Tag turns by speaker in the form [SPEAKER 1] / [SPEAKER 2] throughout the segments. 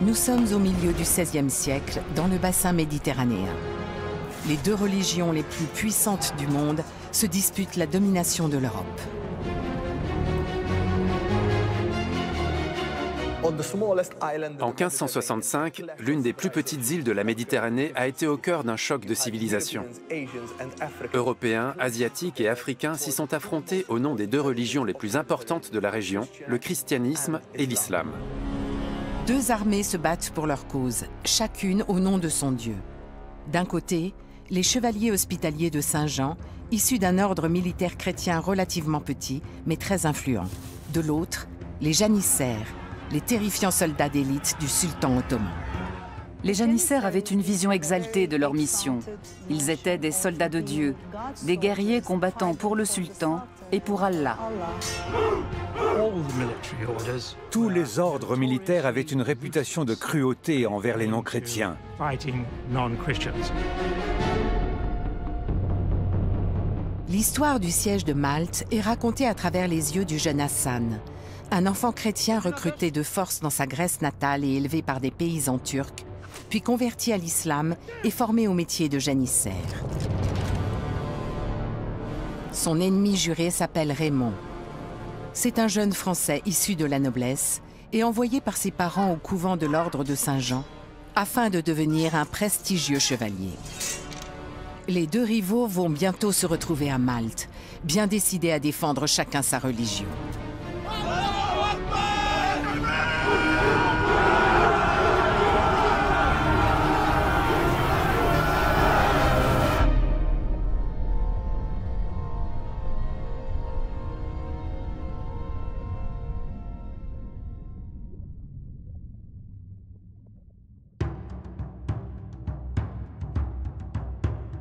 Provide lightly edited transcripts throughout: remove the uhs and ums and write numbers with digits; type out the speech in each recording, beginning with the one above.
[SPEAKER 1] Nous sommes au milieu du XVIe siècle, dans le bassin méditerranéen. Les deux religions les plus puissantes du monde se disputent la domination de l'Europe.
[SPEAKER 2] En 1565, l'une des plus petites îles de la Méditerranée a été au cœur d'un choc de civilisation. Européens, Asiatiques et Africains s'y sont affrontés au nom des deux religions les plus importantes de la région, le christianisme et l'islam.
[SPEAKER 1] Deux armées se battent pour leur cause, chacune au nom de son dieu. D'un côté, les chevaliers hospitaliers de Saint-Jean, issus d'un ordre militaire chrétien relativement petit, mais très influent. De l'autre, les janissaires, les terrifiants soldats d'élite du sultan ottoman.
[SPEAKER 3] Les janissaires avaient une vision exaltée de leur mission. Ils étaient des soldats de Dieu, des guerriers combattant pour le sultan et pour Allah.
[SPEAKER 4] Tous les ordres militaires avaient une réputation de cruauté envers les non-chrétiens.
[SPEAKER 1] L'histoire du siège de Malte est racontée à travers les yeux du jeune Hassan, un enfant chrétien recruté de force dans sa Grèce natale et élevé par des paysans turcs, puis converti à l'islam et formé au métier de janissaire. Son ennemi juré s'appelle Raymond. C'est un jeune Français issu de la noblesse et envoyé par ses parents au couvent de l'ordre de Saint-Jean afin de devenir un prestigieux chevalier. Les deux rivaux vont bientôt se retrouver à Malte, bien décidés à défendre chacun sa religion.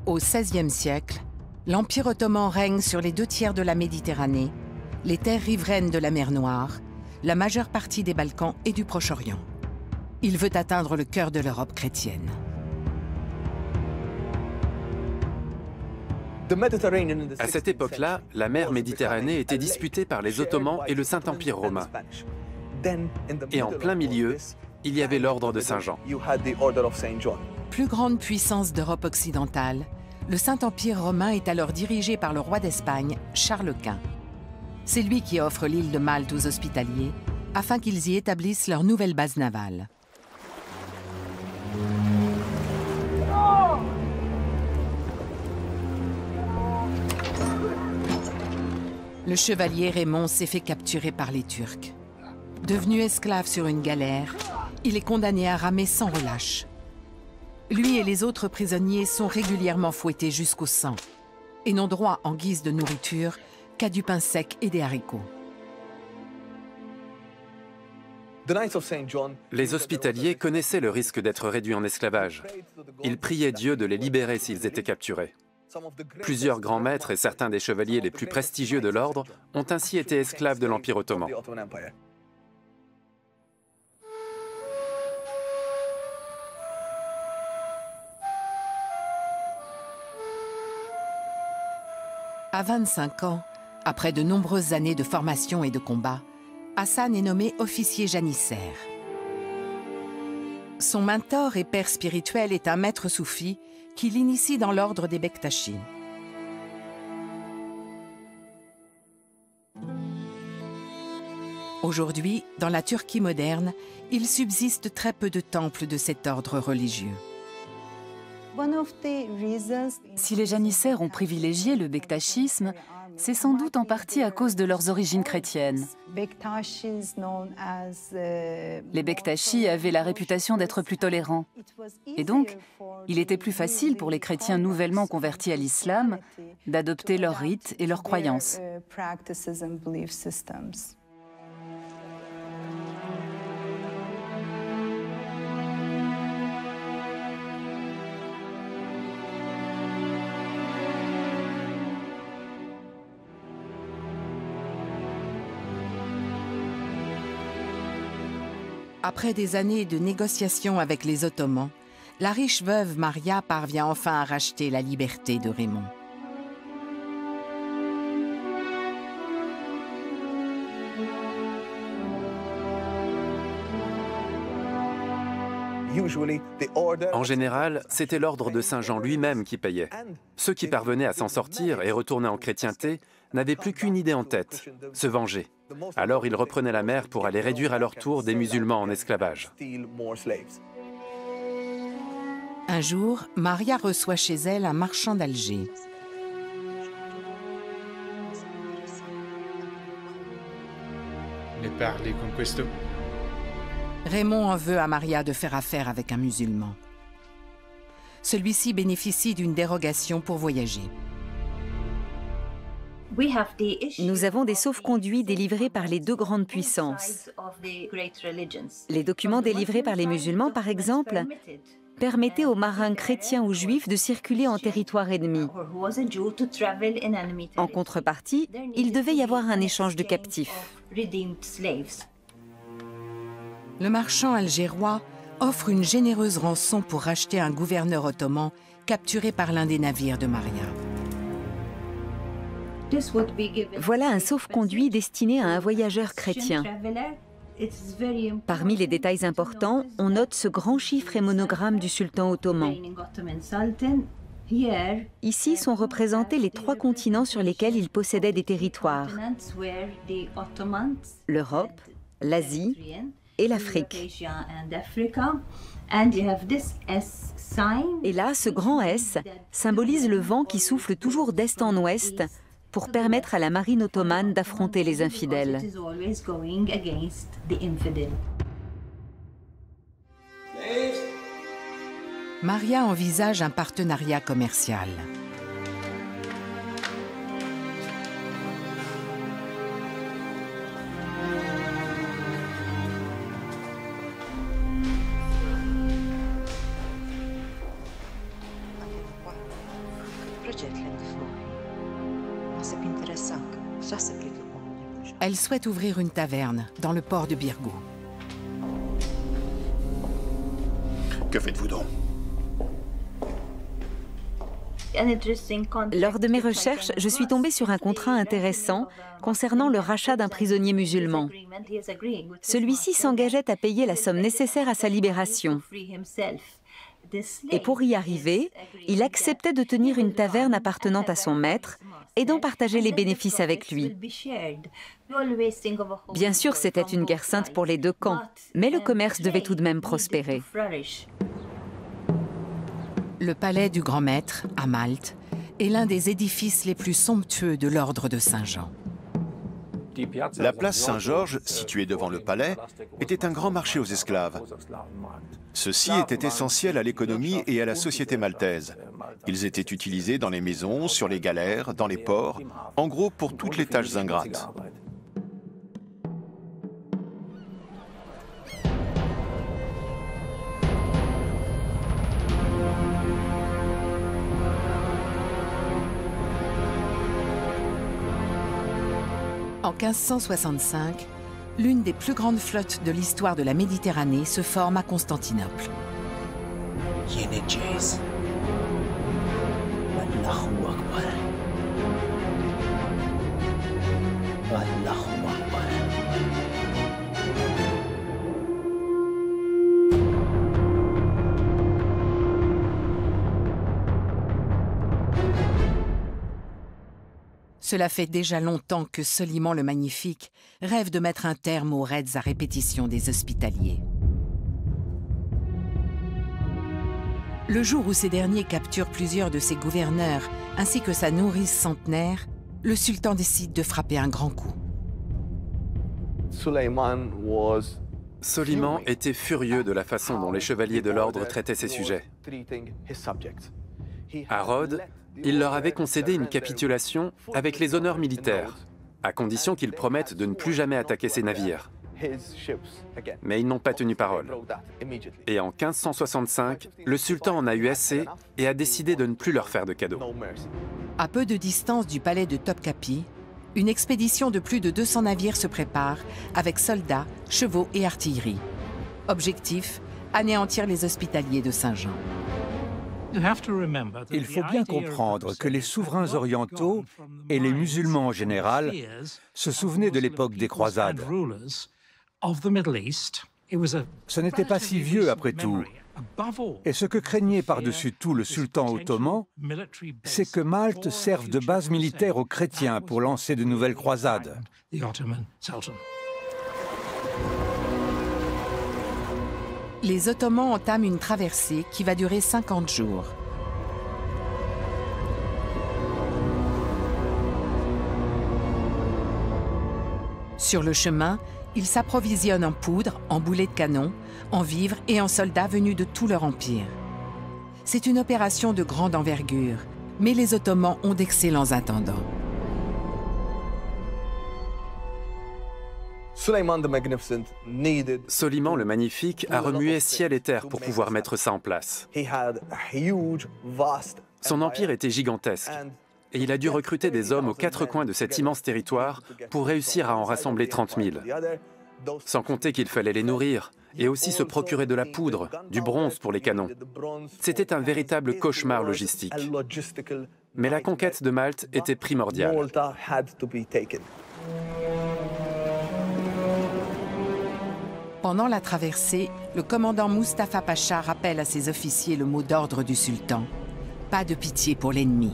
[SPEAKER 1] Au XVIe siècle, l'Empire ottoman règne sur les 2 tiers de la Méditerranée, les terres riveraines de la mer Noire, la majeure partie des Balkans et du Proche-Orient. Il veut atteindre le cœur de l'Europe chrétienne.
[SPEAKER 2] À cette époque-là, la mer Méditerranée était disputée par les Ottomans et le Saint-Empire romain. Et en plein milieu, il y avait l'ordre de Saint-Jean.
[SPEAKER 1] Plus grande puissance d'Europe occidentale, le Saint-Empire romain est alors dirigé par le roi d'Espagne, Charles Quint. C'est lui qui offre l'île de Malte aux Hospitaliers afin qu'ils y établissent leur nouvelle base navale. Le chevalier Raymond s'est fait capturer par les Turcs. Devenu esclave sur une galère, il est condamné à ramer sans relâche. Lui et les autres prisonniers sont régulièrement fouettés jusqu'au sang et n'ont droit en guise de nourriture qu'à du pain sec et des haricots.
[SPEAKER 2] Les Hospitaliers connaissaient le risque d'être réduits en esclavage. Ils priaient Dieu de les libérer s'ils étaient capturés. Plusieurs grands maîtres et certains des chevaliers les plus prestigieux de l'ordre ont ainsi été esclaves de l'Empire ottoman.
[SPEAKER 1] À 25 ans, après de nombreuses années de formation et de combat, Hassan est nommé officier janissaire. Son mentor et père spirituel est un maître soufi qui l'initie dans l'ordre des Bektachis. Aujourd'hui, dans la Turquie moderne, il subsiste très peu de temples de cet ordre religieux.
[SPEAKER 3] Si les janissaires ont privilégié le bektachisme, c'est sans doute en partie à cause de leurs origines chrétiennes. Les bektachis avaient la réputation d'être plus tolérants. Et donc, il était plus facile pour les chrétiens nouvellement convertis à l'islam d'adopter leurs rites et leurs croyances.
[SPEAKER 1] Après des années de négociations avec les Ottomans, la riche veuve Maria parvient enfin à racheter la liberté de Raymond.
[SPEAKER 2] En général, c'était l'ordre de Saint-Jean lui-même qui payait. Ceux qui parvenaient à s'en sortir et retourner en chrétienté n'avaient plus qu'une idée en tête, se venger. Alors ils reprenaient la mer pour aller réduire à leur tour des musulmans en esclavage.
[SPEAKER 1] Un jour, Maria reçoit chez elle un marchand d'Alger. Raymond en veut à Maria de faire affaire avec un musulman. Celui-ci bénéficie d'une dérogation pour voyager.
[SPEAKER 5] Nous avons des sauf-conduits délivrés par les deux grandes puissances. Les documents délivrés par les musulmans, par exemple, permettaient aux marins chrétiens ou juifs de circuler en territoire ennemi. En contrepartie, il devait y avoir un échange de captifs.
[SPEAKER 1] Le marchand algérois offre une généreuse rançon pour racheter un gouverneur ottoman capturé par l'un des navires de Maria.
[SPEAKER 5] Voilà un sauf-conduit destiné à un voyageur chrétien. Parmi les détails importants, on note ce grand chiffre et monogramme du sultan ottoman. Ici sont représentés les 3 continents sur lesquels il possédait des territoires: l'Europe, l'Asie et l'Afrique. Et là, ce grand S symbolise le vent qui souffle toujours d'est en ouest pour permettre à la marine ottomane d'affronter les infidèles.
[SPEAKER 1] Maria envisage un partenariat commercial. Elle souhaite ouvrir une taverne dans le port de Birgo.
[SPEAKER 6] Que faites-vous donc?
[SPEAKER 5] Lors de mes recherches, je suis tombée sur un contrat intéressant concernant le rachat d'un prisonnier musulman. Celui-ci s'engageait à payer la somme nécessaire à sa libération. Et pour y arriver, il acceptait de tenir une taverne appartenant à son maître et d'en partager les bénéfices avec lui. Bien sûr, c'était une guerre sainte pour les deux camps, mais le commerce devait tout de même prospérer.
[SPEAKER 1] Le palais du Grand Maître, à Malte, est l'un des édifices les plus somptueux de l'ordre de Saint-Jean.
[SPEAKER 6] La place Saint-Georges, située devant le palais, était un grand marché aux esclaves. Ceux-ci étaient essentiels à l'économie et à la société maltaise. Ils étaient utilisés dans les maisons, sur les galères, dans les ports, en gros pour toutes les tâches ingrates.
[SPEAKER 1] En 1565, l'une des plus grandes flottes de l'histoire de la Méditerranée se forme à Constantinople. Cela fait déjà longtemps que Soliman le Magnifique rêve de mettre un terme aux raids à répétition des Hospitaliers. Le jour où ces derniers capturent plusieurs de ses gouverneurs ainsi que sa nourrice centenaire, le sultan décide de frapper un grand coup.
[SPEAKER 2] Soliman était furieux de la façon dont les chevaliers de l'ordre traitaient ces sujets. À Rhodes, il leur avait concédé une capitulation avec les honneurs militaires, à condition qu'ils promettent de ne plus jamais attaquer ses navires. Mais ils n'ont pas tenu parole. Et en 1565, le sultan en a eu assez et a décidé de ne plus leur faire de cadeaux.
[SPEAKER 1] À peu de distance du palais de Topkapi, une expédition de plus de 200 navires se prépare avec soldats, chevaux et artillerie. Objectif, anéantir les Hospitaliers de Saint-Jean.
[SPEAKER 4] Il faut bien comprendre que les souverains orientaux et les musulmans en général se souvenaient de l'époque des croisades. Ce n'était pas si vieux après tout, Et ce que craignait par-dessus tout le sultan ottoman, c'est que Malte serve de base militaire aux chrétiens pour lancer de nouvelles croisades.
[SPEAKER 1] Les Ottomans entament une traversée qui va durer 50 jours. Sur le chemin, ils s'approvisionnent en poudre, en boulets de canon, en vivres et en soldats venus de tout leur empire. C'est une opération de grande envergure, mais les Ottomans ont d'excellents intendants.
[SPEAKER 2] Soliman le Magnifique a remué ciel et terre pour pouvoir mettre ça en place. Son empire était gigantesque et il a dû recruter des hommes aux quatre coins de cet immense territoire pour réussir à en rassembler 30 000. Sans compter qu'il fallait les nourrir et aussi se procurer de la poudre, du bronze pour les canons. C'était un véritable cauchemar logistique. Mais la conquête de Malte était primordiale.
[SPEAKER 1] Pendant la traversée, le commandant Mustapha Pacha rappelle à ses officiers le mot d'ordre du sultan. Pas de pitié pour l'ennemi.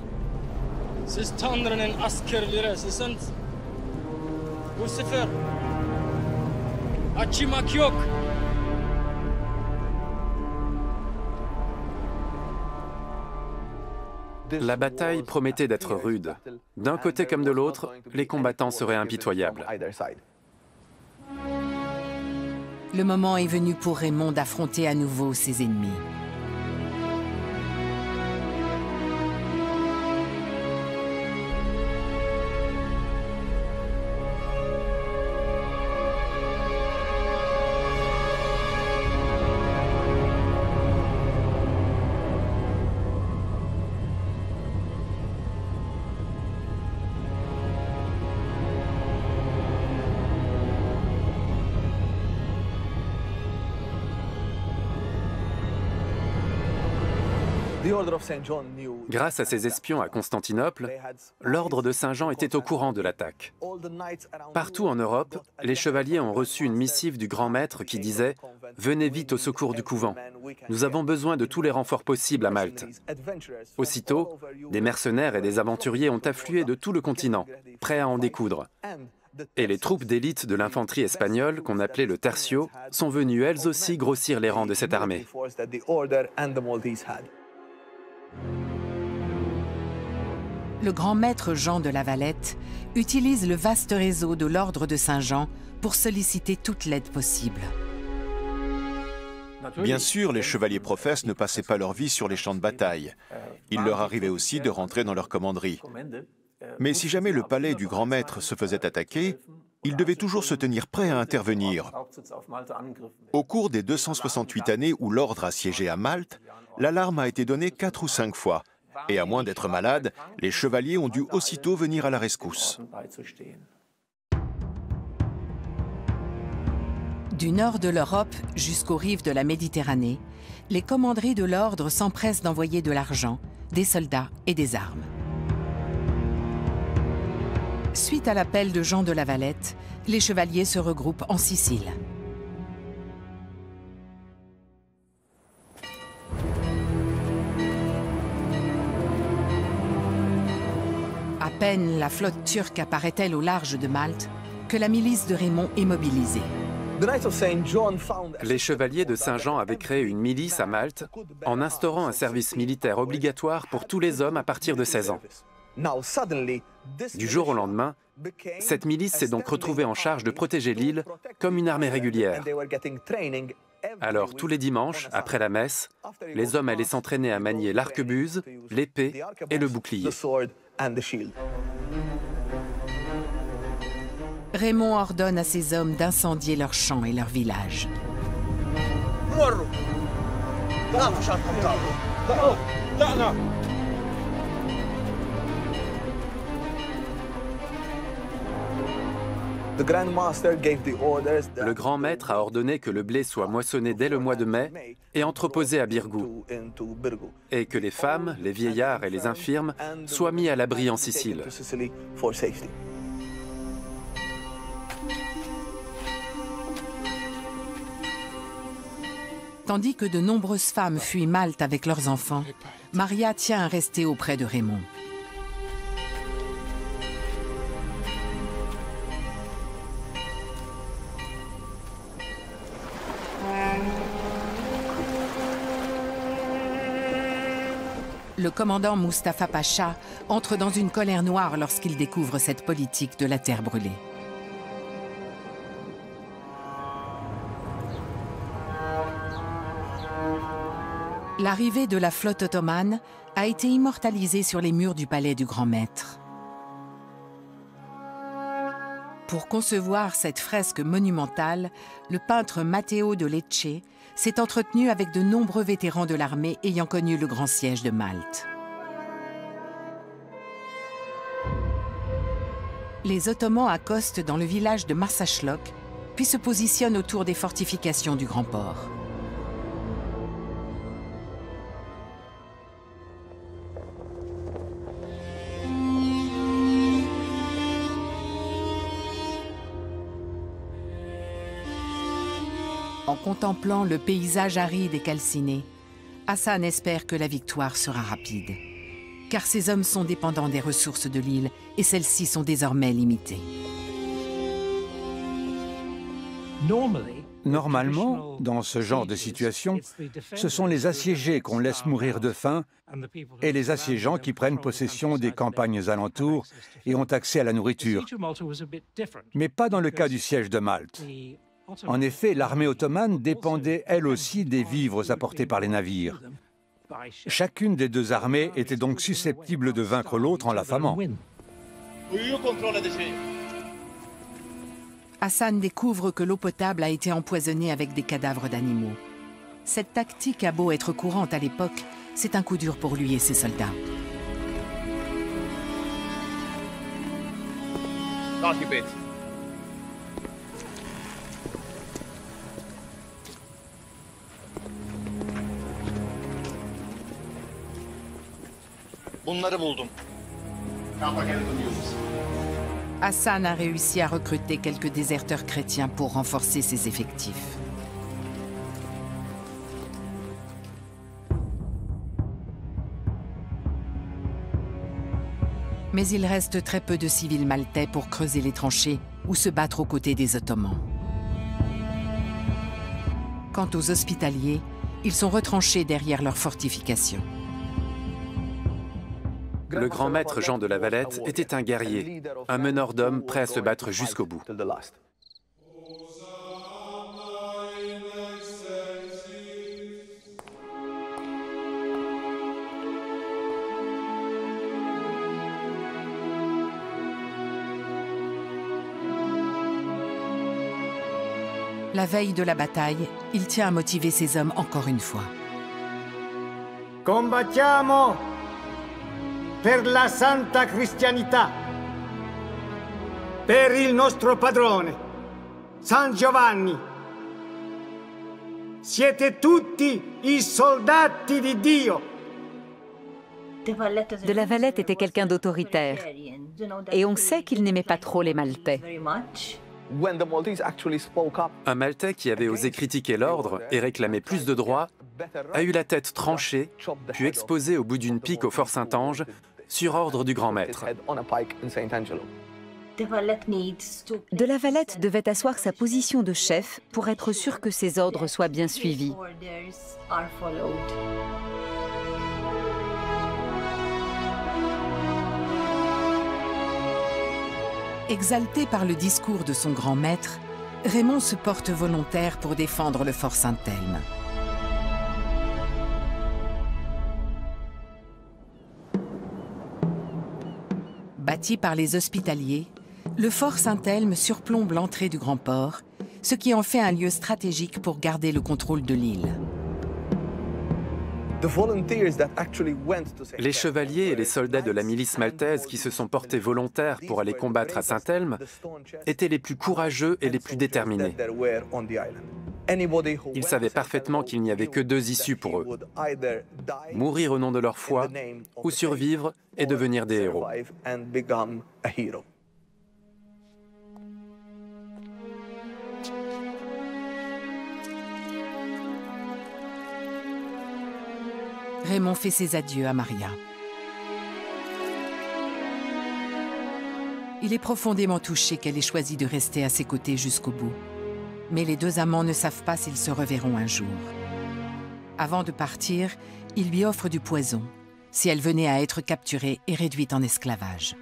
[SPEAKER 2] La bataille promettait d'être rude. D'un côté comme de l'autre, les combattants seraient impitoyables.
[SPEAKER 1] Le moment est venu pour Raymond d'affronter à nouveau ses ennemis.
[SPEAKER 2] Grâce à ses espions à Constantinople, l'ordre de Saint-Jean était au courant de l'attaque. Partout en Europe, les chevaliers ont reçu une missive du grand maître qui disait « Venez vite au secours du couvent. Nous avons besoin de tous les renforts possibles à Malte. » Aussitôt, des mercenaires et des aventuriers ont afflué de tout le continent, prêts à en découdre. Et les troupes d'élite de l'infanterie espagnole, qu'on appelait le Tercio, sont venues elles aussi grossir les rangs de cette armée.
[SPEAKER 1] Le grand maître Jean de La Valette utilise le vaste réseau de l'ordre de Saint-Jean pour solliciter toute l'aide possible.
[SPEAKER 6] Bien sûr, les chevaliers professes ne passaient pas leur vie sur les champs de bataille. Il leur arrivait aussi de rentrer dans leur commanderie. Mais si jamais le palais du grand maître se faisait attaquer, ils devaient toujours se tenir prêts à intervenir. Au cours des 268 années où l'ordre a siégé à Malte, l'alarme a été donnée 4 ou 5 fois. Et à moins d'être malades, les chevaliers ont dû aussitôt venir à la rescousse.
[SPEAKER 1] Du nord de l'Europe jusqu'aux rives de la Méditerranée, les commanderies de l'ordre s'empressent d'envoyer de l'argent, des soldats et des armes. Suite à l'appel de Jean de La Valette, les chevaliers se regroupent en Sicile. À peine la flotte turque apparaît-elle au large de Malte que la milice de Raymond est mobilisée.
[SPEAKER 2] Les chevaliers de Saint-Jean avaient créé une milice à Malte en instaurant un service militaire obligatoire pour tous les hommes à partir de 16 ans. Du jour au lendemain, cette milice s'est donc retrouvée en charge de protéger l'île comme une armée régulière. Alors, tous les dimanches, après la messe, les hommes allaient s'entraîner à manier l'arquebuse, l'épée et le bouclier.
[SPEAKER 1] Raymond ordonne à ses hommes d'incendier leurs champs et leurs villages.
[SPEAKER 2] Le grand maître a ordonné que le blé soit moissonné dès le mois de mai et entreposé à Birgu, et que les femmes, les vieillards et les infirmes soient mis à l'abri en Sicile.
[SPEAKER 1] Tandis que de nombreuses femmes fuient Malte avec leurs enfants, Maria tient à rester auprès de Raymond. Le commandant Mustapha Pacha entre dans une colère noire lorsqu'il découvre cette politique de la terre brûlée. L'arrivée de la flotte ottomane a été immortalisée sur les murs du palais du Grand Maître. Pour concevoir cette fresque monumentale, le peintre Matteo de Lecce s'est entretenu avec de nombreux vétérans de l'armée ayant connu le grand siège de Malte. Les Ottomans accostent dans le village de Marsachlok, puis se positionnent autour des fortifications du Grand Port. En contemplant le paysage aride et calciné, Hassan espère que la victoire sera rapide. Car ces hommes sont dépendants des ressources de l'île et celles-ci sont désormais limitées.
[SPEAKER 4] Normalement, dans ce genre de situation, ce sont les assiégés qu'on laisse mourir de faim et les assiégeants qui prennent possession des campagnes alentours et ont accès à la nourriture. Mais pas dans le cas du siège de Malte. En effet, l'armée ottomane dépendait elle aussi des vivres apportés par les navires. Chacune des deux armées était donc susceptible de vaincre l'autre en l'affamant.
[SPEAKER 1] Hassan découvre que l'eau potable a été empoisonnée avec des cadavres d'animaux. Cette tactique a beau être courante à l'époque, c'est un coup dur pour lui et ses soldats. Hassan a réussi à recruter quelques déserteurs chrétiens pour renforcer ses effectifs. Mais il reste très peu de civils maltais pour creuser les tranchées ou se battre aux côtés des Ottomans. Quant aux hospitaliers, ils sont retranchés derrière leurs fortifications.
[SPEAKER 2] Le grand maître Jean de la Valette était un guerrier, un meneur d'hommes prêt à se battre jusqu'au bout.
[SPEAKER 1] La veille de la bataille, il tient à motiver ses hommes encore une fois.
[SPEAKER 7] Combattiamo per la Santa Cristianità, per il nostro padrone, San Giovanni. Siete tutti i soldati di Dio.
[SPEAKER 5] De la Valette était quelqu'un d'autoritaire, et on sait qu'il n'aimait pas trop les Maltais.
[SPEAKER 2] Un Maltais qui avait osé critiquer l'ordre et réclamer plus de droits a eu la tête tranchée, puis exposé au bout d'une pique au Fort Saint-Ange, sur ordre du grand maître.
[SPEAKER 5] De la Valette devait asseoir sa position de chef pour être sûr que ses ordres soient bien suivis.
[SPEAKER 1] Exalté par le discours de son grand maître, Raymond se porte volontaire pour défendre le fort Saint-Elme. Bâti par les hospitaliers, le fort Saint-Elme surplombe l'entrée du Grand Port, ce qui en fait un lieu stratégique pour garder le contrôle de l'île.
[SPEAKER 2] Les chevaliers et les soldats de la milice maltaise qui se sont portés volontaires pour aller combattre à Saint-Elme étaient les plus courageux et les plus déterminés. Ils savaient parfaitement qu'il n'y avait que deux issues pour eux: mourir au nom de leur foi ou survivre et devenir des héros.
[SPEAKER 1] Raymond fait ses adieux à Maria. Il est profondément touché qu'elle ait choisi de rester à ses côtés jusqu'au bout. Mais les deux amants ne savent pas s'ils se reverront un jour. Avant de partir, il lui offre du poison, si elle venait à être capturée et réduite en esclavage.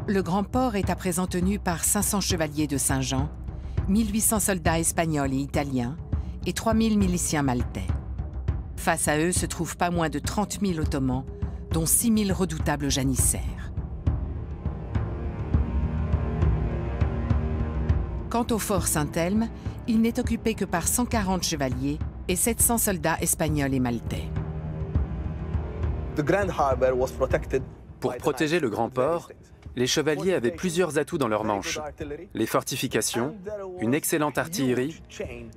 [SPEAKER 1] Le grand port est à présent tenu par 500 chevaliers de Saint-Jean, 1800 soldats espagnols et italiens et 3000 miliciens maltais. Face à eux se trouvent pas moins de 30 000 Ottomans, dont 6 000 redoutables janissaires. Quant au fort Saint-Elme, il n'est occupé que par 140 chevaliers et 700 soldats espagnols et maltais.
[SPEAKER 2] Pour protéger le grand port, les chevaliers avaient plusieurs atouts dans leurs manches. Les fortifications, une excellente artillerie,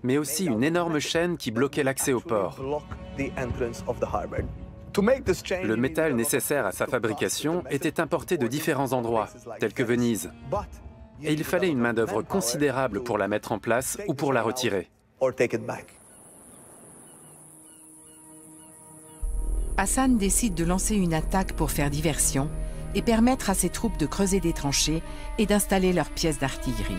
[SPEAKER 2] mais aussi une énorme chaîne qui bloquait l'accès au port. Le métal nécessaire à sa fabrication était importé de différents endroits, tels que Venise. Et il fallait une main-d'œuvre considérable pour la mettre en place ou pour la retirer.
[SPEAKER 1] Hassan décide de lancer une attaque pour faire diversion et permettre à ses troupes de creuser des tranchées et d'installer leurs pièces d'artillerie.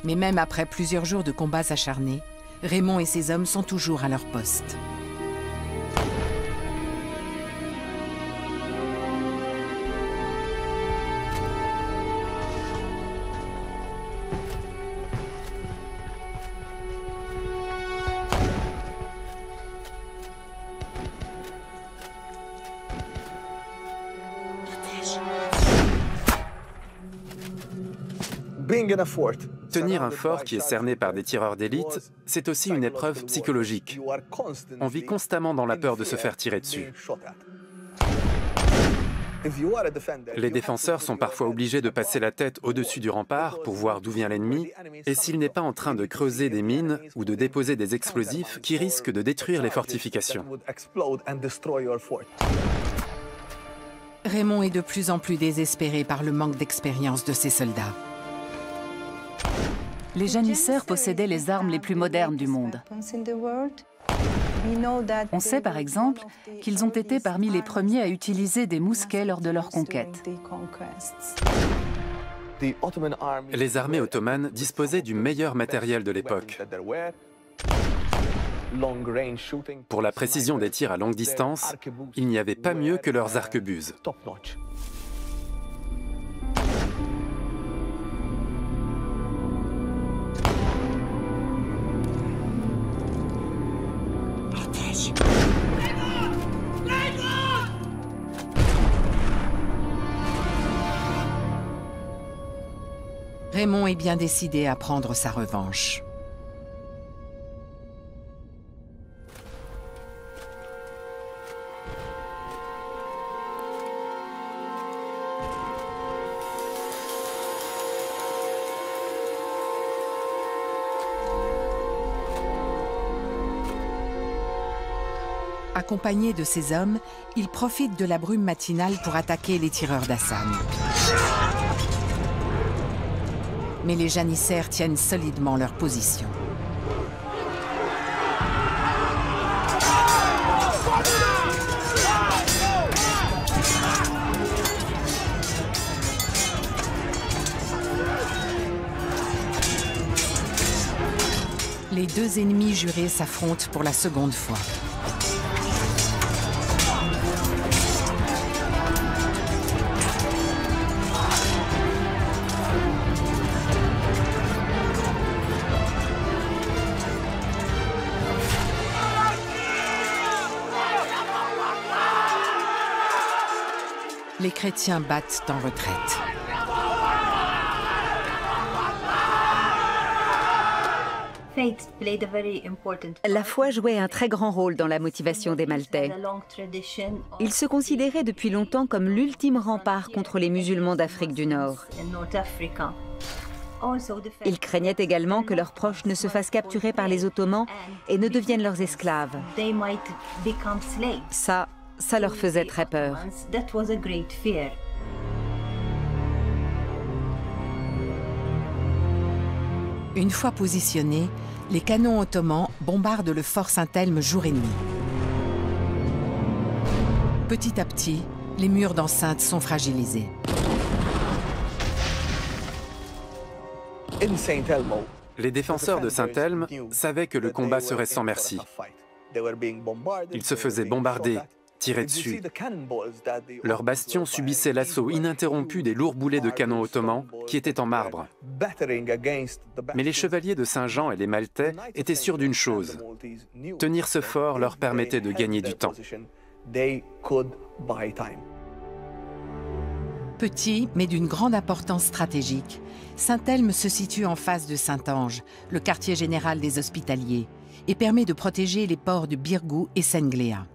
[SPEAKER 1] Mais même après plusieurs jours de combats acharnés, Raymond et ses hommes sont toujours à leur poste.
[SPEAKER 2] Tenir un fort qui est cerné par des tireurs d'élite, c'est aussi une épreuve psychologique. On vit constamment dans la peur de se faire tirer dessus. Les défenseurs sont parfois obligés de passer la tête au-dessus du rempart pour voir d'où vient l'ennemi et s'il n'est pas en train de creuser des mines ou de déposer des explosifs qui risquent de détruire les fortifications.
[SPEAKER 1] Raymond est de plus en plus désespéré par le manque d'expérience de ses soldats.
[SPEAKER 3] Les janissaires possédaient les armes les plus modernes du monde. On sait par exemple qu'ils ont été parmi les premiers à utiliser des mousquets lors de leur conquête.
[SPEAKER 2] Les armées ottomanes disposaient du meilleur matériel de l'époque. Pour la précision des tirs à longue distance, il n'y avait pas mieux que leurs arquebuses.
[SPEAKER 1] Raymond est bien décidé à prendre sa revanche. Accompagné de ses hommes, il profite de la brume matinale pour attaquer les tireurs d'Hassan. Mais les janissaires tiennent solidement leur position. Les deux ennemis jurés s'affrontent pour la seconde fois. Les chrétiens battent en retraite.
[SPEAKER 5] La foi jouait un très grand rôle dans la motivation des Maltais. Ils se considéraient depuis longtemps comme l'ultime rempart contre les musulmans d'Afrique du Nord. Ils craignaient également que leurs proches ne se fassent capturer par les Ottomans et ne deviennent leurs esclaves. Ça, ça leur faisait très peur.
[SPEAKER 1] Une fois positionnés, les canons ottomans bombardent le fort Saint-Elme jour et nuit. Petit à petit, les murs d'enceinte sont fragilisés.
[SPEAKER 2] Les défenseurs de Saint-Elme savaient que le combat serait sans merci. Ils se faisaient bombarder, tirer dessus. Leurs bastions subissaient l'assaut ininterrompu des lourds boulets de canons ottomans qui étaient en marbre. Mais les chevaliers de Saint-Jean et les Maltais étaient sûrs d'une chose. Tenir ce fort leur permettait de gagner du temps.
[SPEAKER 1] Petit, mais d'une grande importance stratégique, Saint-Elme se situe en face de Saint-Ange, le quartier général des Hospitaliers, et permet de protéger les ports de Birgou et Sengléa.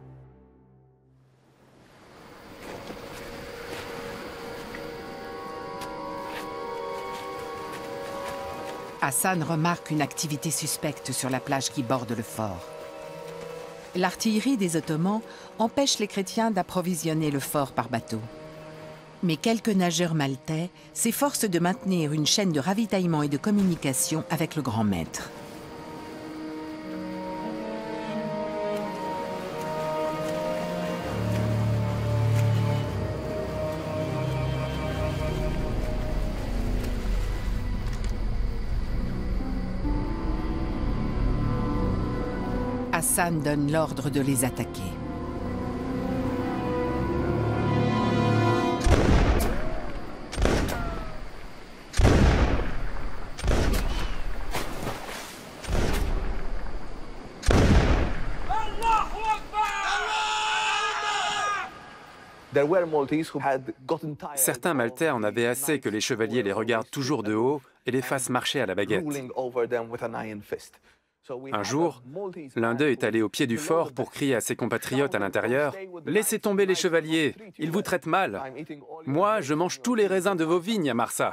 [SPEAKER 1] Hassan remarque une activité suspecte sur la plage qui borde le fort. L'artillerie des Ottomans empêche les chrétiens d'approvisionner le fort par bateau. Mais quelques nageurs maltais s'efforcent de maintenir une chaîne de ravitaillement et de communication avec le grand maître. Hassan donne l'ordre de les attaquer.
[SPEAKER 2] Certains Maltais en avaient assez que les chevaliers les regardent toujours de haut et les fassent marcher à la baguette. Un jour, l'un d'eux est allé au pied du fort pour crier à ses compatriotes à l'intérieur « Laissez tomber les chevaliers, ils vous traitent mal. Moi, je mange tous les raisins de vos vignes à Marsa. »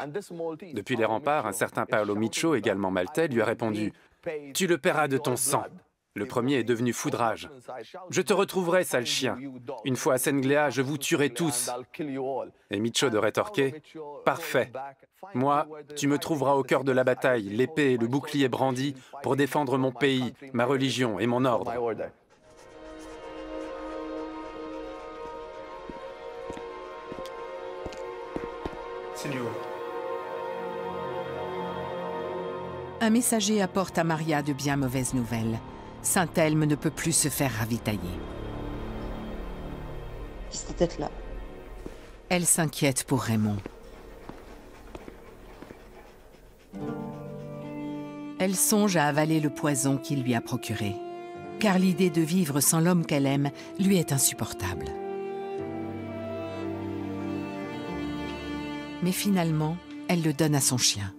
[SPEAKER 2] Depuis les remparts, un certain Paolo Micio, également maltais, lui a répondu « Tu le paieras de ton sang. » Le premier est devenu foudrage. « Je te retrouverai, sale chien. Une fois à Sengléa, je vous tuerai tous. » Et Micio de rétorquer « Parfait. Moi, tu me trouveras au cœur de la bataille, l'épée et le bouclier brandis pour défendre mon pays, ma religion et mon ordre. »
[SPEAKER 1] Un messager apporte à Maria de bien mauvaises nouvelles. Saint-Elme ne peut plus se faire ravitailler. Elle s'inquiète pour Raymond. Elle songe à avaler le poison qu'il lui a procuré, car l'idée de vivre sans l'homme qu'elle aime lui est insupportable. Mais finalement, elle le donne à son chien.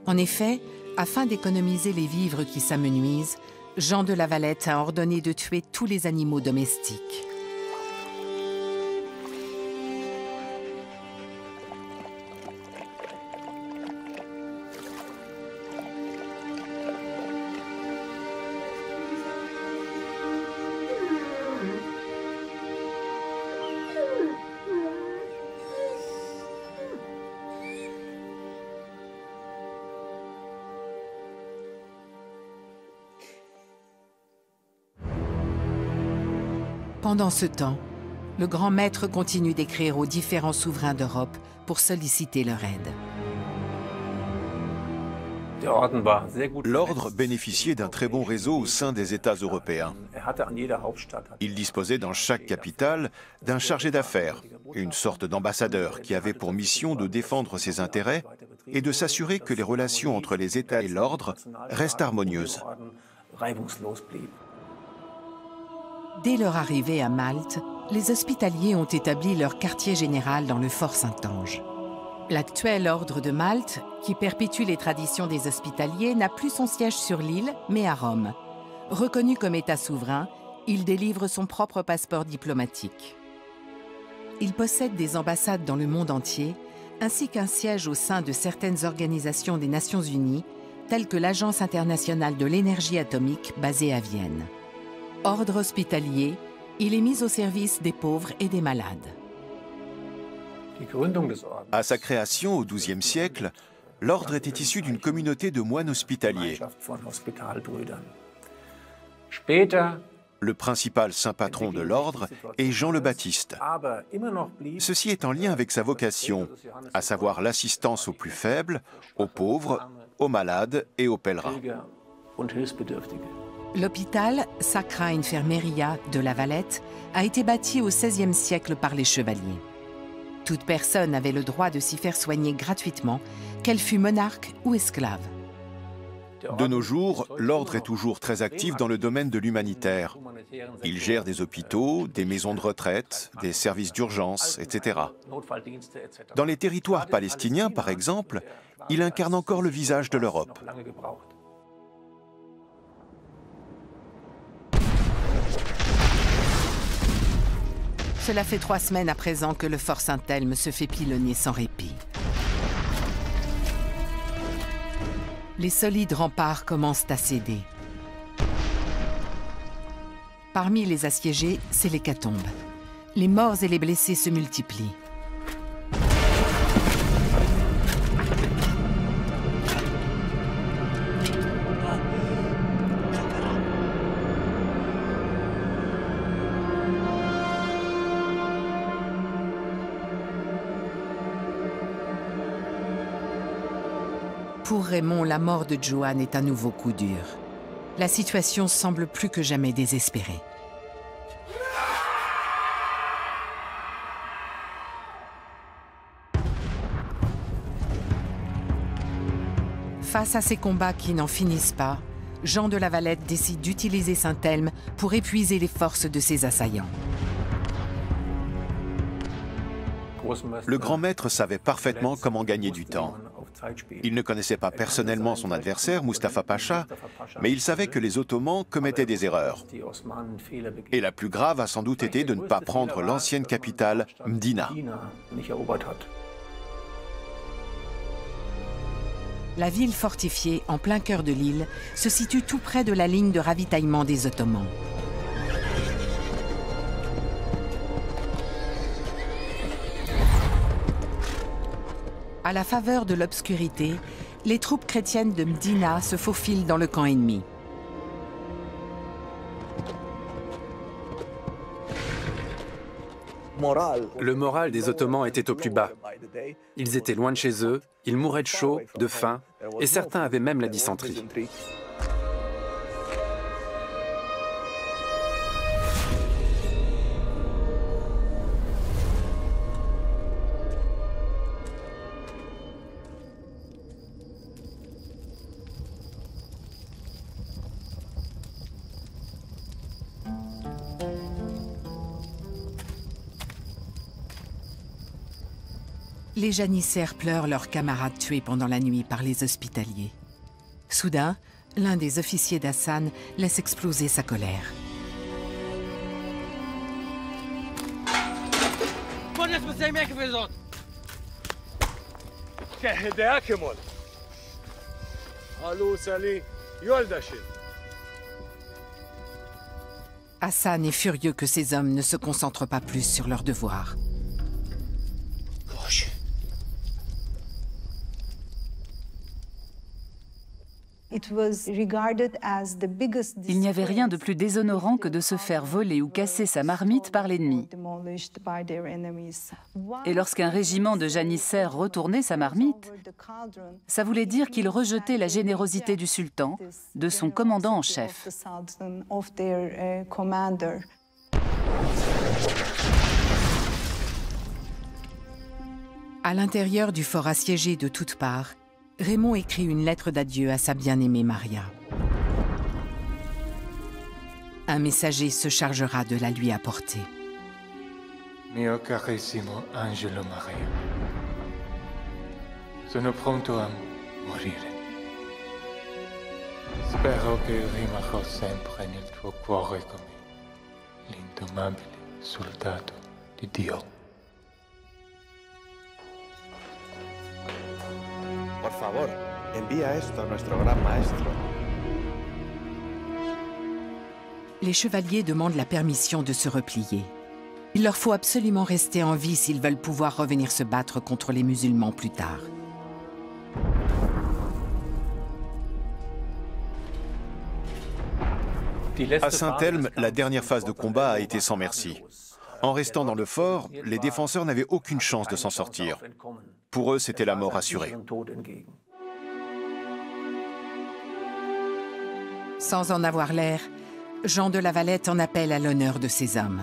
[SPEAKER 1] En effet, afin d'économiser les vivres qui s'amenuisent, Jean de la Valette a ordonné de tuer tous les animaux domestiques. Pendant ce temps, le grand maître continue d'écrire aux différents souverains d'Europe pour solliciter leur aide.
[SPEAKER 6] L'ordre bénéficiait d'un très bon réseau au sein des États européens. Il disposait dans chaque capitale d'un chargé d'affaires, une sorte d'ambassadeur qui avait pour mission de défendre ses intérêts et de s'assurer que les relations entre les États et l'ordre restent harmonieuses.
[SPEAKER 1] Dès leur arrivée à Malte, les Hospitaliers ont établi leur quartier général dans le fort Saint-Ange. L'actuel ordre de Malte, qui perpétue les traditions des Hospitaliers, n'a plus son siège sur l'île, mais à Rome. Reconnu comme État souverain, il délivre son propre passeport diplomatique. Il possède des ambassades dans le monde entier, ainsi qu'un siège au sein de certaines organisations des Nations Unies, telles que l'Agence internationale de l'énergie atomique basée à Vienne. Ordre hospitalier, Il est mis au service des pauvres et des malades.
[SPEAKER 6] À sa création au XIIe siècle, l'ordre était issu d'une communauté de moines hospitaliers. Le principal saint patron de l'ordre est Jean le Baptiste. Ceci est en lien avec sa vocation, à savoir l'assistance aux plus faibles, aux pauvres, aux malades et aux pèlerins.
[SPEAKER 1] L'hôpital Sacra Infermeria de La Valette a été bâti au XVIe siècle par les chevaliers. Toute personne avait le droit de s'y faire soigner gratuitement, qu'elle fût monarque ou esclave.
[SPEAKER 6] De nos jours, l'ordre est toujours très actif dans le domaine de l'humanitaire. Il gère des hôpitaux, des maisons de retraite, des services d'urgence, etc. Dans les territoires palestiniens, par exemple, il incarne encore le visage de l'Europe.
[SPEAKER 1] Cela fait 3 semaines à présent que le fort Saint-Elme se fait pilonner sans répit. Les solides remparts commencent à céder. Parmi les assiégés, c'est l'hécatombe. Les morts et les blessés se multiplient. Pour Raymond, la mort de Joan est un nouveau coup dur. La situation semble plus que jamais désespérée. Face à ces combats qui n'en finissent pas, Jean de La Valette décide d'utiliser Saint-Elme pour épuiser les forces de ses assaillants.
[SPEAKER 6] Le grand maître savait parfaitement comment gagner du temps. Il ne connaissait pas personnellement son adversaire, Mustapha Pacha, mais il savait que les Ottomans commettaient des erreurs. Et la plus grave a sans doute été de ne pas prendre l'ancienne capitale, Mdina.
[SPEAKER 1] La ville fortifiée, en plein cœur de l'île, se situe tout près de la ligne de ravitaillement des Ottomans. À la faveur de l'obscurité, les troupes chrétiennes de Mdina se faufilent dans le camp ennemi.
[SPEAKER 2] Le moral des Ottomans était au plus bas. Ils étaient loin de chez eux, ils mouraient de chaud, de faim, et certains avaient même la dysenterie.
[SPEAKER 1] Les janissaires pleurent leurs camarades tués pendant la nuit par les hospitaliers. Soudain, l'un des officiers d'Hassan laisse exploser sa colère. Hassan est furieux que ces hommes ne se concentrent pas plus sur leurs devoirs.
[SPEAKER 3] Il n'y avait rien de plus déshonorant que de se faire voler ou casser sa marmite par l'ennemi. Et lorsqu'un régiment de janissaires retournait sa marmite, ça voulait dire qu'il rejetait la générosité du sultan, de son commandant en chef.
[SPEAKER 1] À l'intérieur du fort assiégé de toutes parts, Raymond écrit une lettre d'adieu à sa bien-aimée Maria. Un messager se chargera de la lui apporter.
[SPEAKER 8] Mio carissimo Angelo Maria, sono pronto a morire. Spero che rimarrò sempre nel tuo cuore come l'indomabile soldato di Dio.
[SPEAKER 9] Por favor, envía esto a nuestro gran maestro.
[SPEAKER 1] Les chevaliers demandent la permission de se replier. Il leur faut absolument rester en vie s'ils veulent pouvoir revenir se battre contre les musulmans plus tard.
[SPEAKER 6] À Saint-Elme, la dernière phase de combat a été sans merci. En restant dans le fort, les défenseurs n'avaient aucune chance de s'en sortir. Pour eux, c'était la mort assurée.
[SPEAKER 1] Sans en avoir l'air, Jean de La Valette en appelle à l'honneur de ses hommes.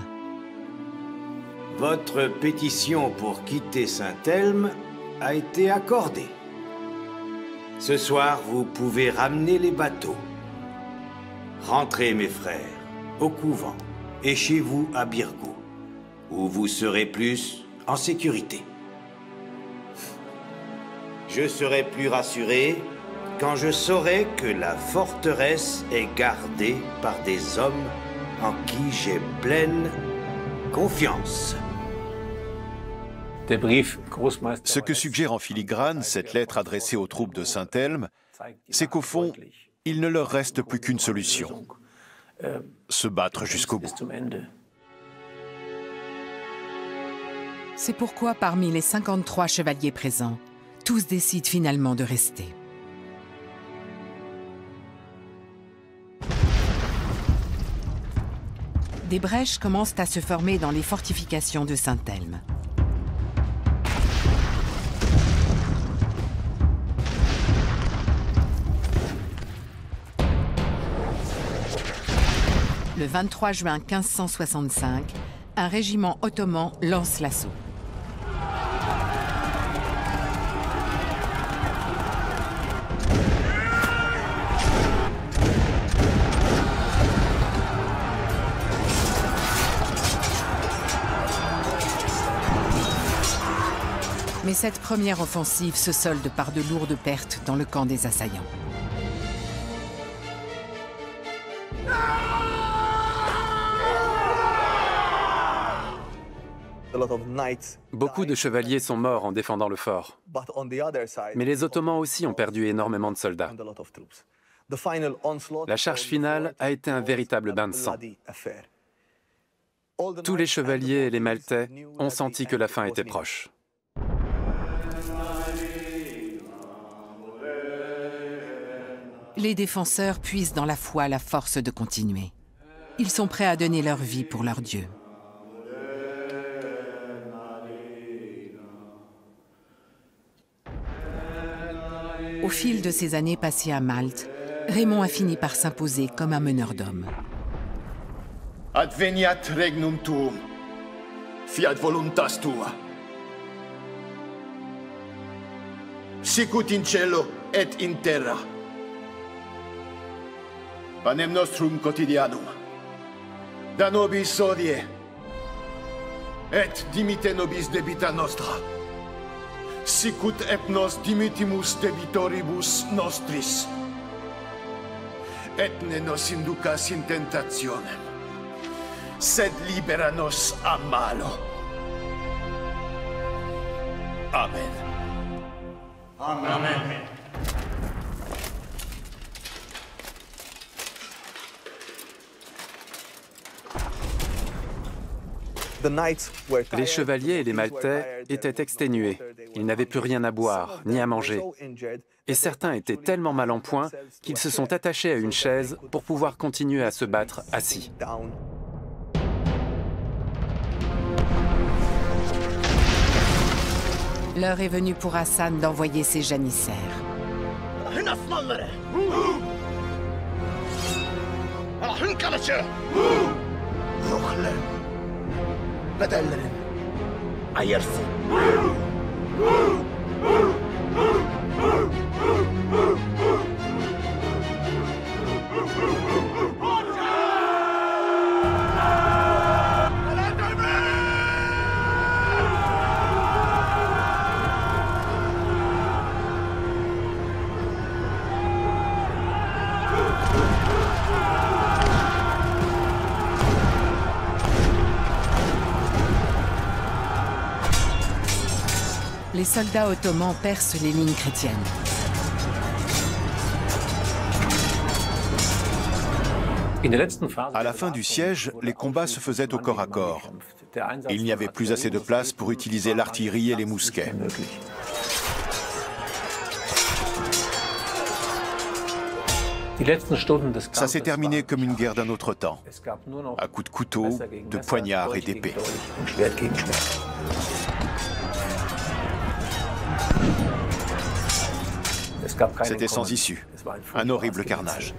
[SPEAKER 7] Votre pétition pour quitter Saint-Elme a été accordée. Ce soir, vous pouvez ramener les bateaux. Rentrez, mes frères, au couvent et chez vous à Birgo, où vous serez plus en sécurité. Je serai plus rassuré quand je saurai que la forteresse est gardée par des hommes en qui j'ai pleine confiance.
[SPEAKER 6] Ce que suggère en filigrane cette lettre adressée aux troupes de Saint-Elme, c'est qu'au fond, il ne leur reste plus qu'une solution: se battre jusqu'au bout.
[SPEAKER 1] C'est pourquoi, parmi les 53 chevaliers présents, tous décident finalement de rester. Des brèches commencent à se former dans les fortifications de Saint-Elme. Le 23 juin 1565, un régiment ottoman lance l'assaut. Mais cette première offensive se solde par de lourdes pertes dans le camp des assaillants.
[SPEAKER 2] Beaucoup de chevaliers sont morts en défendant le fort. Mais les Ottomans aussi ont perdu énormément de soldats. La charge finale a été un véritable bain de sang. Tous les chevaliers et les Maltais ont senti que la fin était proche.
[SPEAKER 1] Les défenseurs puisent dans la foi la force de continuer. Ils sont prêts à donner leur vie pour leur Dieu. Au fil de ces années passées à Malte, Raymond a fini par s'imposer comme un meneur d'hommes.
[SPEAKER 9] Adveniat regnum tuum, fiat voluntas tua. Sicut in cielo et in terra. Panem nostrum quotidianum. Da nobis hodie. Et dimite nobis debita nostra. Sicut et nos dimitimus debitoribus nostris. Et ne nos inducas in tentationem, sed libera nos a malo. Amen. Amen.
[SPEAKER 2] Les chevaliers et les Maltais étaient exténués. Ils n'avaient plus rien à boire, ni à manger. Et certains étaient tellement mal en point qu'ils se sont attachés à une chaise pour pouvoir continuer à se battre assis.
[SPEAKER 1] L'heure est venue pour Hassan d'envoyer ses janissaires. Les soldats ottomans percent les lignes chrétiennes.
[SPEAKER 6] À la fin du siège, les combats se faisaient au corps à corps. Il n'y avait plus assez de place pour utiliser l'artillerie et les mousquets. Ça s'est terminé comme une guerre d'un autre temps, à coups de couteau, de poignards et d'épées. C'était sans issue, un horrible carnage.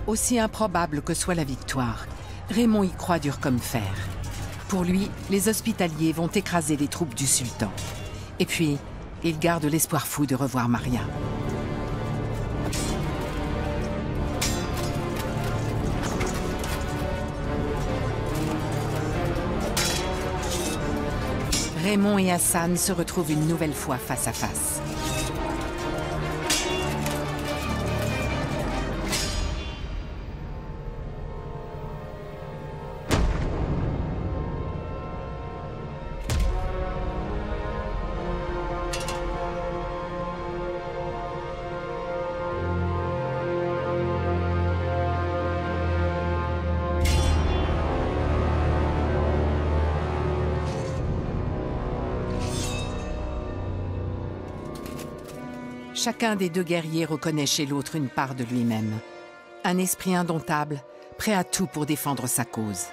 [SPEAKER 1] Aussi improbable que soit la victoire, Raymond y croit dur comme fer. Pour lui, les hospitaliers vont écraser les troupes du sultan. Et puis, il garde l'espoir fou de revoir Maria. Raymond et Hassan se retrouvent une nouvelle fois face à face. Chacun des deux guerriers reconnaît chez l'autre une part de lui-même. Un esprit indomptable, prêt à tout pour défendre sa cause.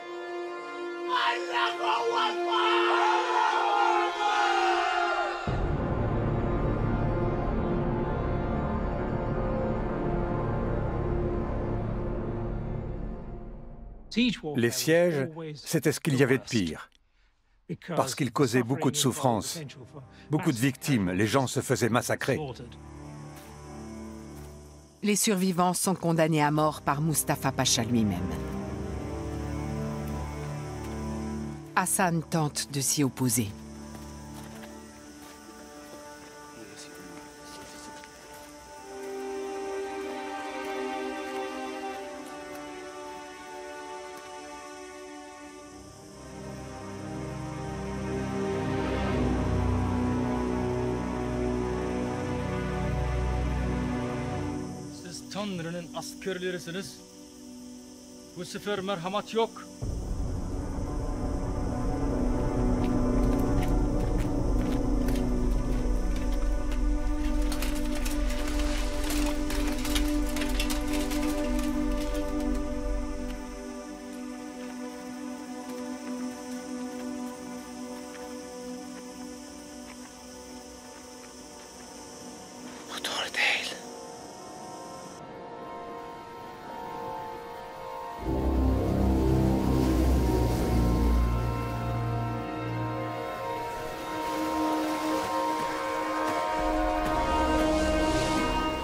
[SPEAKER 4] Les sièges, c'était ce qu'il y avait de pire. Parce qu'ils causaient beaucoup de souffrances, beaucoup de victimes, les gens se faisaient massacrer.
[SPEAKER 1] Les survivants sont condamnés à mort par Mustapha Pacha lui-même. Hassan tente de s'y opposer.
[SPEAKER 10] Tanrı'nın askerlerisiniz. Bu sefer merhamet yok.
[SPEAKER 9] Bu doğru değil.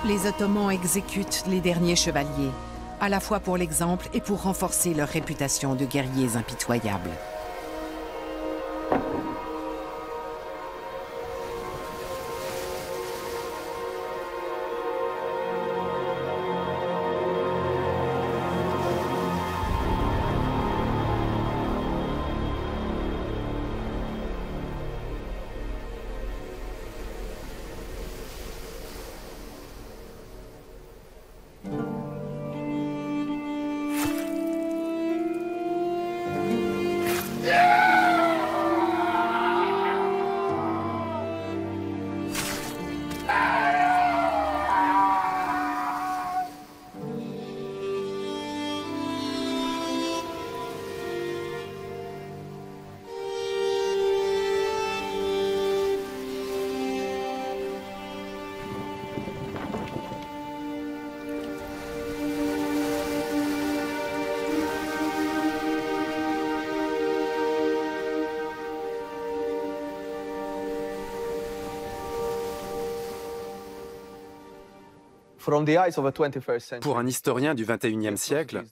[SPEAKER 1] Les Ottomans exécutent les derniers chevaliers, à la fois pour l'exemple et pour renforcer leur réputation de guerriers impitoyables.
[SPEAKER 2] Pour un historien du XXIe siècle,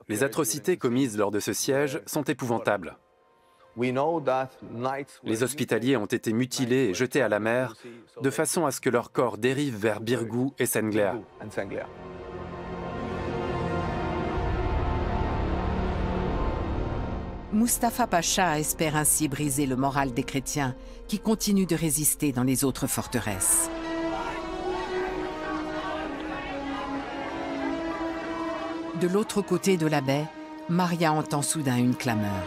[SPEAKER 2] les atrocités commises lors de ce siège sont épouvantables. Les hospitaliers ont été mutilés et jetés à la mer, de façon à ce que leurs corps dérivent vers Birgu et Senglea.
[SPEAKER 1] Mustapha Pacha espère ainsi briser le moral des chrétiens qui continuent de résister dans les autres forteresses. De l'autre côté de la baie, Maria entend soudain une clameur.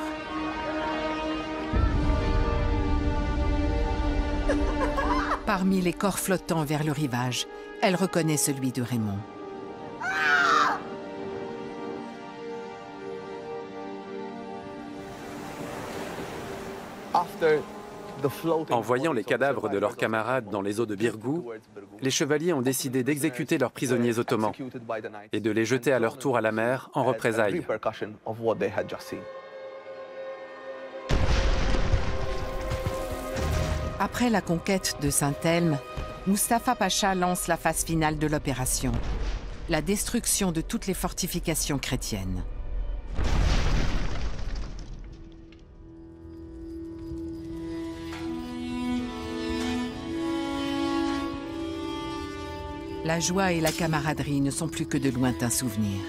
[SPEAKER 1] Parmi les corps flottants vers le rivage, elle reconnaît celui de Raymond.
[SPEAKER 2] En voyant les cadavres de leurs camarades dans les eaux de Birgu, les chevaliers ont décidé d'exécuter leurs prisonniers ottomans et de les jeter à leur tour à la mer en représailles.
[SPEAKER 1] Après la conquête de Saint-Elme, Mustapha Pacha lance la phase finale de l'opération, la destruction de toutes les fortifications chrétiennes. La joie et la camaraderie ne sont plus que de lointains souvenirs.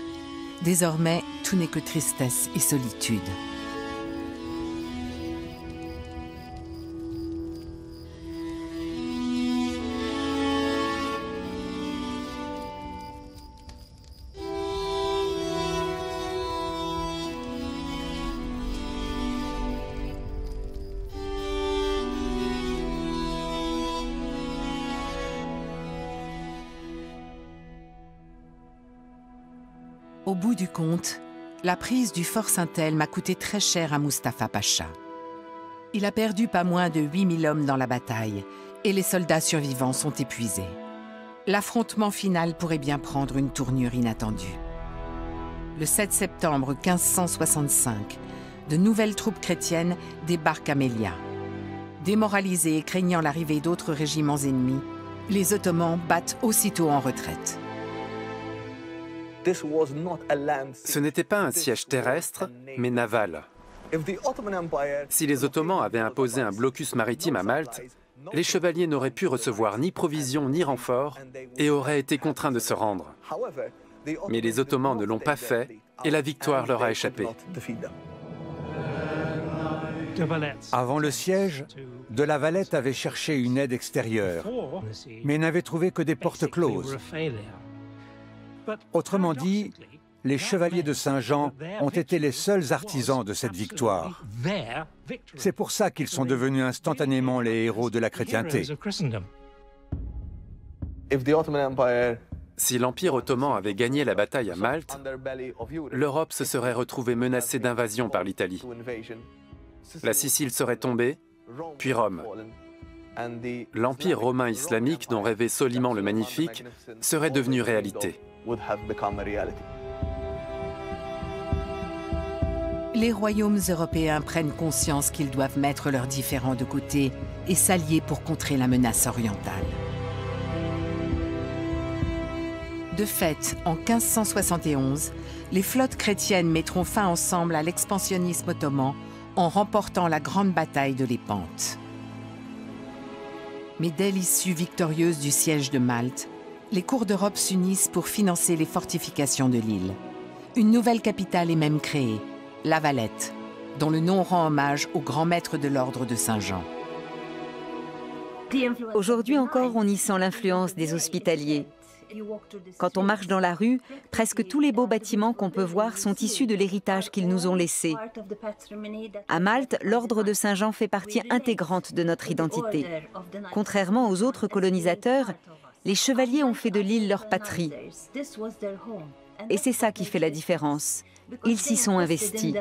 [SPEAKER 1] Désormais, tout n'est que tristesse et solitude. Au bout du compte, la prise du fort Saint-Elme a coûté très cher à Mustapha Pacha. Il a perdu pas moins de 8000 hommes dans la bataille et les soldats survivants sont épuisés. L'affrontement final pourrait bien prendre une tournure inattendue. Le 7 septembre 1565, de nouvelles troupes chrétiennes débarquent à Melia. Démoralisés et craignant l'arrivée d'autres régiments ennemis, les Ottomans battent aussitôt en retraite.
[SPEAKER 2] Ce n'était pas un siège terrestre, mais naval. Si les Ottomans avaient imposé un blocus maritime à Malte, les chevaliers n'auraient pu recevoir ni provisions ni renforts et auraient été contraints de se rendre. Mais les Ottomans ne l'ont pas fait et la victoire leur a échappé.
[SPEAKER 4] Avant le siège, de la Valette avait cherché une aide extérieure, mais n'avait trouvé que des portes closes. Autrement dit, les chevaliers de Saint-Jean ont été les seuls artisans de cette victoire. C'est pour ça qu'ils sont devenus instantanément les héros de la chrétienté.
[SPEAKER 2] Si l'Empire ottoman avait gagné la bataille à Malte, l'Europe se serait retrouvée menacée d'invasion par l'Italie. La Sicile serait tombée, puis Rome. L'Empire romain islamique dont rêvait Soliman le Magnifique serait devenu réalité.
[SPEAKER 1] Les royaumes européens prennent conscience qu'ils doivent mettre leurs différends de côté et s'allier pour contrer la menace orientale. De fait, en 1571, les flottes chrétiennes mettront fin ensemble à l'expansionnisme ottoman en remportant la grande bataille de Lépante. Mais dès l'issue victorieuse du siège de Malte, les cours d'Europe s'unissent pour financer les fortifications de l'île. Une nouvelle capitale est même créée, La Valette, dont le nom rend hommage au grand maître de l'ordre de Saint-Jean.
[SPEAKER 5] Aujourd'hui encore, on y sent l'influence des hospitaliers. Quand on marche dans la rue, presque tous les beaux bâtiments qu'on peut voir sont issus de l'héritage qu'ils nous ont laissé. À Malte, l'ordre de Saint-Jean fait partie intégrante de notre identité. Contrairement aux autres colonisateurs, les chevaliers ont fait de l'île leur patrie. Et c'est ça qui fait la différence. Ils s'y sont investis.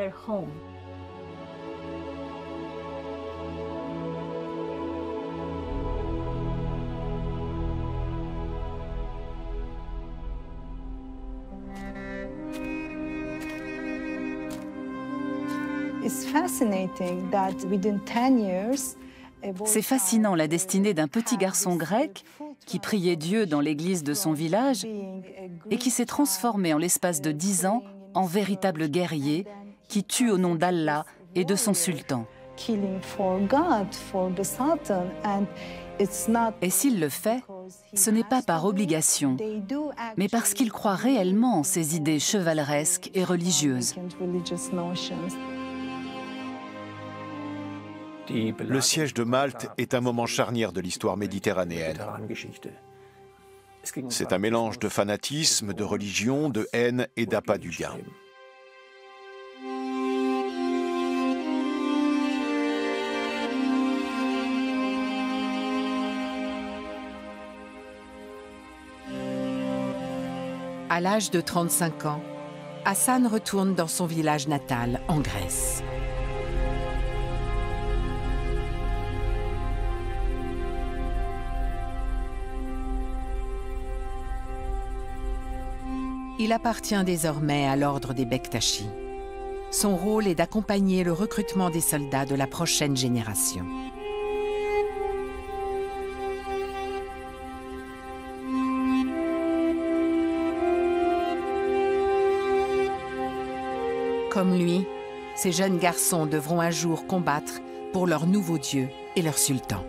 [SPEAKER 3] C'est fascinant la destinée d'un petit garçon grec qui priait Dieu dans l'église de son village et qui s'est transformé en l'espace de 10 ans en véritable guerrier qui tue au nom d'Allah et de son sultan. Et s'il le fait, ce n'est pas par obligation, mais parce qu'il croit réellement en ses idées chevaleresques et religieuses.
[SPEAKER 6] Le siège de Malte est un moment charnière de l'histoire méditerranéenne. C'est un mélange de fanatisme, de religion, de haine et d'appât du gain.
[SPEAKER 1] À l'âge de 35 ans, Hassan retourne dans son village natal, en Grèce. Il appartient désormais à l'ordre des Bektashi. Son rôle est d'accompagner le recrutement des soldats de la prochaine génération. Comme lui, ces jeunes garçons devront un jour combattre pour leur nouveau dieu et leur sultan.